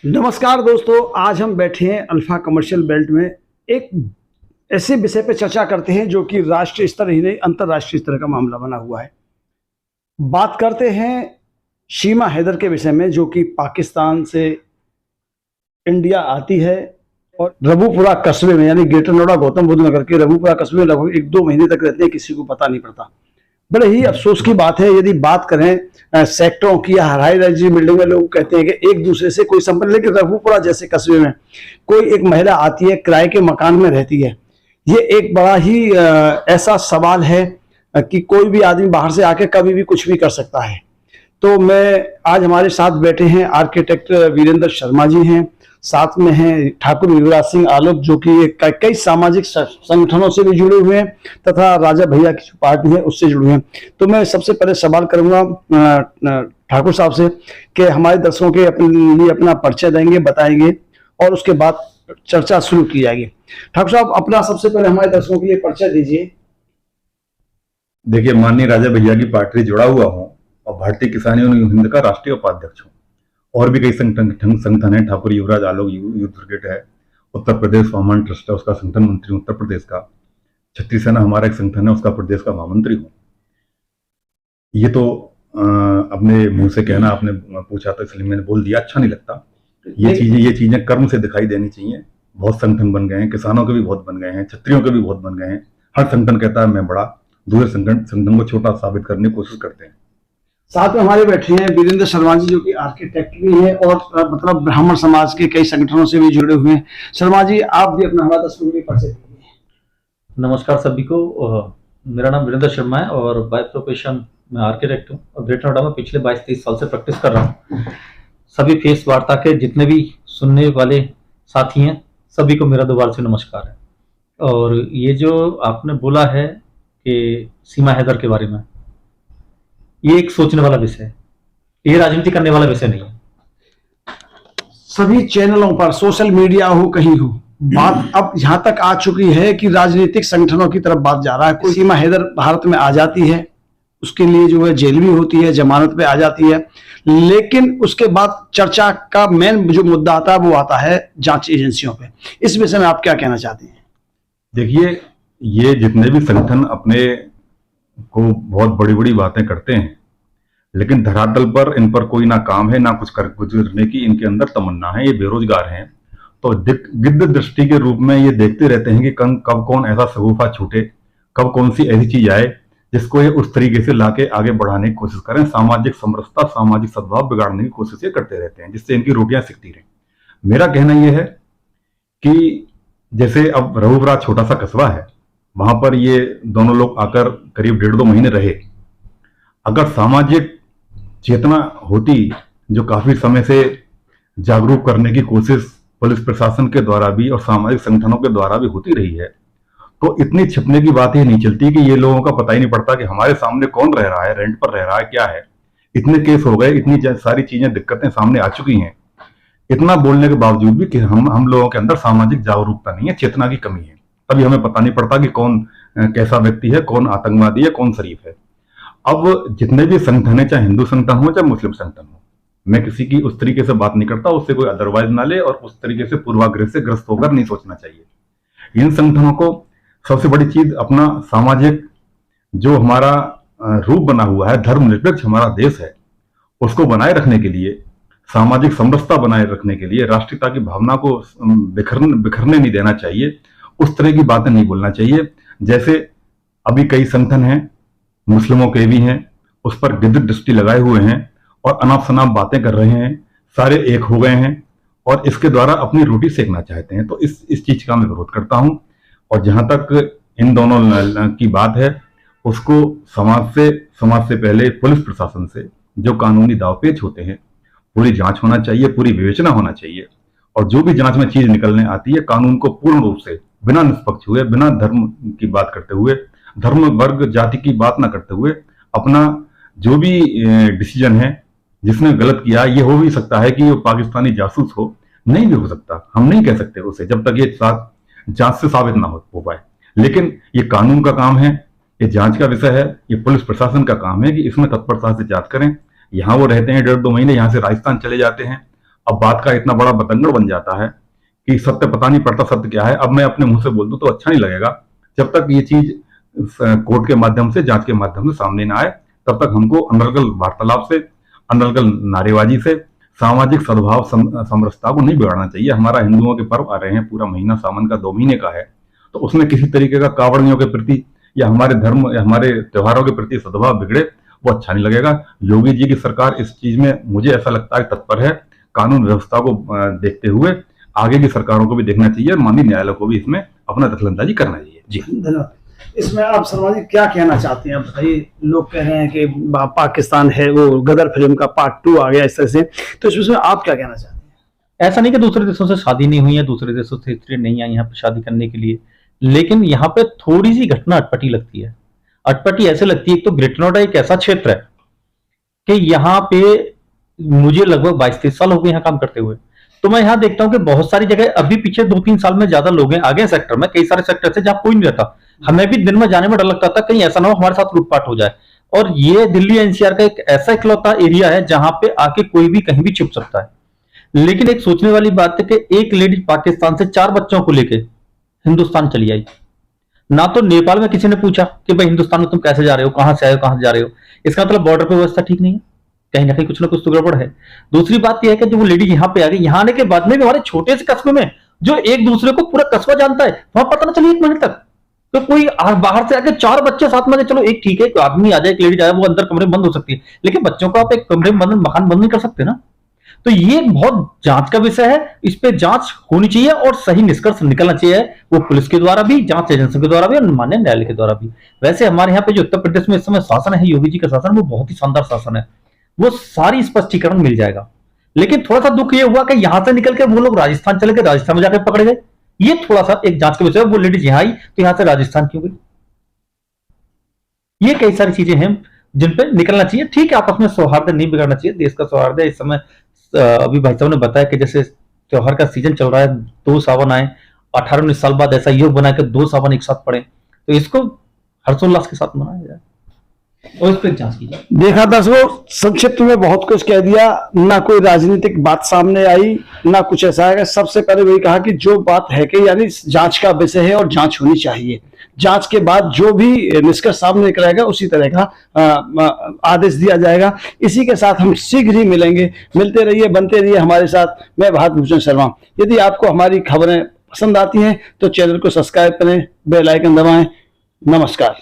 नमस्कार दोस्तों, आज हम बैठे हैं अल्फा कमर्शियल बेल्ट में। एक ऐसे विषय पर चर्चा करते हैं जो कि राष्ट्रीय स्तर ही नहीं अंतर्राष्ट्रीय स्तर का मामला बना हुआ है। बात करते हैं सीमा हैदर के विषय में, जो कि पाकिस्तान से इंडिया आती है और रबूपुरा कस्बे में, यानी ग्रेटर नोएडा गौतम बुद्ध नगर के रबूपुरा कस्बे में लगभग 1-2 महीने तक रहते हैं, किसी को पता नहीं पड़ता। बड़े ही अफसोस की बात है। यदि बात करें सेक्टरों की या हाई राइज बिल्डिंग में, लोग कहते हैं कि एक दूसरे से कोई संबंध, लेकिन रघुपुरा जैसे कस्बे में कोई एक महिला आती है, किराए के मकान में रहती है। ये एक बड़ा ही ऐसा सवाल है कि कोई भी आदमी बाहर से आके कभी भी कुछ भी कर सकता है। तो मैं आज हमारे साथ बैठे हैं आर्किटेक्ट वीरेंद्र शर्मा जी हैं, साथ में हैं ठाकुर युवराज सिंह आलोक, जो कि कई सामाजिक संगठनों से भी जुड़े हुए हैं तथा राजा भैया की जो पार्टी है उससे जुड़े हैं। तो मैं सबसे पहले सवाल करूंगा ठाकुर साहब से कि हमारे दर्शकों के लिए अपना परिचय देंगे, बताएंगे और उसके बाद चर्चा शुरू की जाएगी। ठाकुर साहब, अपना सबसे पहले हमारे दर्शकों के लिए परिचय दीजिए। देखिए, माननीय राजा भैया की पार्टी से जुड़ा हुआ हूँ और भारतीय किसान यूनियन हिंद का राष्ट्रीय उपाध्यक्ष हूँ। और भी कई संगठन है, ठाकुर युवराज आलोक यूथ ब्रिगेड है, उत्तर प्रदेश स्वाभिमान ट्रस्ट है, उसका संगठन मंत्री हूँ उत्तर प्रदेश का। छत्तीस सेना हमारा एक संगठन है, उसका प्रदेश का महामंत्री हूँ। ये तो अपने मुंह से कहना, आपने पूछा तो इसलिए मैंने बोल दिया, अच्छा नहीं लगता। ये चीजें कर्म से दिखाई देनी चाहिए। बहुत संगठन बन गए हैं, किसानों के भी बहुत बन गए हैं, क्षत्रियों के भी बहुत बन गए हैं। हर संगठन कहता है मैं बड़ा, दूसरे संगठन को छोटा साबित करने की कोशिश करते हैं। साथ में हमारे बैठे हैं वीरेंद्र शर्मा जी, जो कि आर्किटेक्ट भी हैं और मतलब ब्राह्मण समाज के कई संगठनों से भी जुड़े हुए हैं। शर्मा जी, आप भी अपना हमारा 10 मिनट परिचय दीजिए। नमस्कार सभी को। मेरा नाम वीरेंद्र शर्मा है और बाय प्रोफेशन मैं आर्किटेक्ट हूँ और ग्रेटर नोएडा में पिछले 22-23 साल से प्रैक्टिस कर रहा हूँ। सभी फेस वार्ता के जितने भी सुनने वाले साथी हैं, सभी को मेरा दोबारा से नमस्कार है। और ये जो आपने बोला है कि सीमा हैदर के बारे में, ये एक सोचने वाला विषय है, ये राजनीति करने वाला विषय नहीं है। सभी चैनलों पर, सोशल मीडिया हो कहीं हो, बात अब यहां तक आ चुकी है कि राजनीतिक संगठनों की तरफ बात जा रहा है। कोई सीमा हैदर भारत में आ जाती है, उसके लिए जो है जेल भी होती है, जमानत पे आ जाती है, लेकिन उसके बाद चर्चा का मेन जो मुद्दा आता है वो आता है जांच एजेंसियों पे। इस विषय में आप क्या कहना चाहते हैं? देखिए, ये जितने भी संगठन अपने को बहुत बड़ी बड़ी बातें करते हैं, लेकिन धरातल पर इन पर कोई ना काम है ना कुछ करने की इनके अंदर तमन्ना है। ये बेरोजगार हैं, तो गिद्ध दृष्टि के रूप में ये देखते रहते हैं कि कब कौन ऐसा सगुफा छूटे, कब कौन सी ऐसी चीज आए जिसको ये उस तरीके से लाके आगे बढ़ाने की कोशिश करें। सामाजिक समरसता, सामाजिक सद्भाव बिगाड़ने की कोशिश ये करते रहते हैं, जिससे इनकी रोटियां सिकती रहें। मेरा कहना यह है कि जैसे अब रघुपुरा छोटा सा कस्बा है, वहां पर ये दोनों लोग आकर करीब 1.5-2 महीने रहे। अगर सामाजिक चेतना होती, जो काफी समय से जागरूक करने की कोशिश पुलिस प्रशासन के द्वारा भी और सामाजिक संगठनों के द्वारा भी होती रही है, तो इतनी छिपने की बात ही नहीं चलती कि ये लोगों का पता ही नहीं पड़ता कि हमारे सामने कौन रह रहा है, रेंट पर रह रहा है, क्या है। इतने केस हो गए, इतनी सारी चीजें, दिक्कतें सामने आ चुकी हैं। इतना बोलने के बावजूद भी कि हम लोगों के अंदर सामाजिक जागरूकता नहीं है, चेतना की कमी है। तभी हमें पता नहीं पड़ता कि कौन कैसा व्यक्ति है, कौन आतंकवादी है, कौन शरीफ है। अब जितने भी संगठन है, चाहे हिंदू संगठन हो चाहे मुस्लिम संगठन हो, मैं किसी की उस तरीके से बात नहीं करता, उससे कोई अदरवाइज ना ले और उस तरीके से पूर्वाग्रह से ग्रस्त होकर नहीं सोचना चाहिए। इन संगठनों को सबसे बड़ी चीज अपना सामाजिक जो हमारा रूप बना हुआ है, धर्मनिरपेक्ष हमारा देश है, उसको बनाए रखने के लिए, सामाजिक समरसता बनाए रखने के लिए, राष्ट्रीयता की भावना को बिखरने नहीं देना चाहिए। उस तरह की बातें नहीं बोलना चाहिए। जैसे अभी कई संगठन हैं, मुस्लिमों के भी हैं, उस पर गिद्ध दृष्टि लगाए हुए हैं और अनाप शनाप बातें कर रहे हैं, सारे एक हो गए हैं और इसके द्वारा अपनी रोटी सेकना चाहते हैं। तो इस चीज का मैं विरोध करता हूं। और जहां तक इन दोनों की बात है, उसको समाज से पहले पुलिस प्रशासन से जो कानूनी दावपेच होते हैं, पूरी जांच होना चाहिए, पूरी विवेचना होना चाहिए। और जो भी जांच में चीज निकलने आती है, कानून को पूर्ण रूप से बिना निष्पक्ष हुए, बिना धर्म की बात करते हुए, धर्म वर्ग जाति की बात ना करते हुए, अपना जो भी डिसीजन है, जिसने गलत किया, ये हो भी सकता है कि वो पाकिस्तानी जासूस हो, नहीं भी हो सकता, हम नहीं कह सकते उसे जब तक ये जांच से साबित ना हो पाए। लेकिन ये कानून का काम है, ये जांच का विषय है, ये पुलिस प्रशासन का काम है कि इसमें तत्परता से जांच करें। यहाँ वो रहते हैं 1.5-2 महीने, यहाँ से राजस्थान चले जाते हैं, अब बात का इतना बड़ा बतंगड़ बन जाता है कि सत्य पता नहीं पड़ता सत्य क्या है। अब मैं अपने मुंह से बोल दूं तो अच्छा नहीं लगेगा। जब तक ये चीज कोर्ट के माध्यम से, जांच के माध्यम से सामने ना आए, तब तक हमको अनर्गल वार्तालाप से, अनर्गल नारेबाजी से सामाजिक सद्भाव समरसता को नहीं बिगाड़ना चाहिए। हमारा हिंदुओं के पर्व आ रहे हैं, पूरा महीना सावन का 2 महीने का है, तो उसमें किसी तरीके का कावड़ियों के प्रति या हमारे धर्म या हमारे त्योहारों के प्रति सद्भाव बिगड़े, वो अच्छा नहीं लगेगा। योगी जी की सरकार इस चीज में मुझे ऐसा लगता है तत्पर है। कानून व्यवस्था को देखते हुए आगे की सरकारों को भी देखना चाहिए और माननीय न्यायालय को भी इसमें अपना दखलंदाजी करना चाहिए। जी धन्यवाद। इसमें आप शर्मा जी क्या कहना चाहते हैं? अब भाई लोग कह रहे हैं कि पाकिस्तान है, वो गदर फिल्म का पार्ट 2 आ गया इस तरह से, तो इसमें आप क्या कहना चाहते हैं? ऐसा नहीं कि दूसरे देशों से शादी नहीं हुई है, दूसरे देशों से स्त्री नहीं आई यहाँ पे शादी करने के लिए, लेकिन यहाँ पे थोड़ी सी घटना अटपटी लगती है। अटपटी ऐसे लगती है, एक तो ग्रेटर नोएडा एक ऐसा क्षेत्र है कि यहाँ पे मुझे लगभग 22-23 साल हो गए यहाँ काम करते हुए, तो मैं यहाँ देखता हूँ कि बहुत सारी जगह अभी पिछले 2-3 साल में ज्यादा लोग हैं आगे सेक्टर में, कई सारे सेक्टर से जहाँ कोई नहीं रहता। हमें भी दिन में जाने में डर लगता था कहीं ऐसा ना हो हमारे साथ लूटपाट हो जाए। और ये दिल्ली एनसीआर का एक ऐसा इकलौता एरिया है जहां पे आके कोई भी कहीं भी छुप सकता है। लेकिन एक सोचने वाली बात है कि एक लेडी पाकिस्तान से 4 बच्चों को लेके हिंदुस्तान चली आई। ना तो नेपाल में किसी ने पूछा कि भाई हिंदुस्तान में तुम कैसे जा रहे हो, कहां से आए हो, कहां से जा रहे हो। इसका मतलब बॉर्डर पे व्यवस्था ठीक नहीं है, कहीं ना कहीं कुछ ना कुछ तो गड़बड़ है। दूसरी बात यह है कि जो वो लेडी यहाँ पे आ गई, यहाँ आने के बाद में भी हमारे छोटे से कस्बे में जो एक दूसरे को पूरा कस्बा जानता है, वहां पता ना चलिए 1 मिनट तक तो कोई बाहर से आके 4 बच्चे साथ में, चलो एक ठीक है, एक आदमी आ जाए, एक लेडी जाए, वो अंदर कमरे में बंद हो सकती है, लेकिन बच्चों को आप एक कमरे में बंद, मकान बंद नहीं कर सकते ना। तो ये बहुत जांच का विषय है, इस पे जांच होनी चाहिए और सही निष्कर्ष निकलना चाहिए, वो पुलिस के द्वारा भी, जांच एजेंसियों के द्वारा भी और माननीय न्यायालय के द्वारा भी। वैसे हमारे यहाँ पे जो उत्तर प्रदेश में इस समय शासन है, योगी जी का शासन, वो बहुत ही शानदार शासन है, वो सारी स्पष्टीकरण मिल जाएगा। लेकिन थोड़ा सा दुख ये हुआ कि यहां से निकल के वो लोग राजस्थान चले गए, राजस्थान में जाकर पकड़े गए, ये थोड़ा सा एक जांच का विषय है। वो लेडीज यहाँ आई तो यहां से राजस्थान क्यों गई? ये कई सारी चीजें हैं जिन पे निकलना चाहिए। ठीक है, आपस में सौहार्द नहीं बिगाड़ना चाहिए, देश का सौहार्द है। इस समय अभी भाई साहब ने बताया कि जैसे त्योहार का सीजन चल रहा है, 2 सावन आए, 18-19 साल बाद ऐसा योग बना के 2 सावन एक साथ पड़े, तो इसको हर्षोल्लास के साथ मनाया जाए और इस पर जांच की जाए। देखा दर्शकों, संक्षिप्त में बहुत कुछ कह दिया, ना कोई राजनीतिक बात सामने आई, ना कुछ ऐसा है। सबसे पहले वही कहा कि जो बात है कि यानी जांच का विषय है और जांच होनी चाहिए। जांच के बाद जो भी निष्कर्ष सामने निकलेगा उसी तरह का आदेश दिया जाएगा। इसी के साथ हम शीघ्र ही मिलेंगे। मिलते रहिए, बनते रहिए हमारे साथ। मैं भारत भूषण शर्मा। यदि आपको हमारी खबरें पसंद आती हैं तो चैनल को सब्सक्राइब करें, बेल आइकन दबाएं। नमस्कार।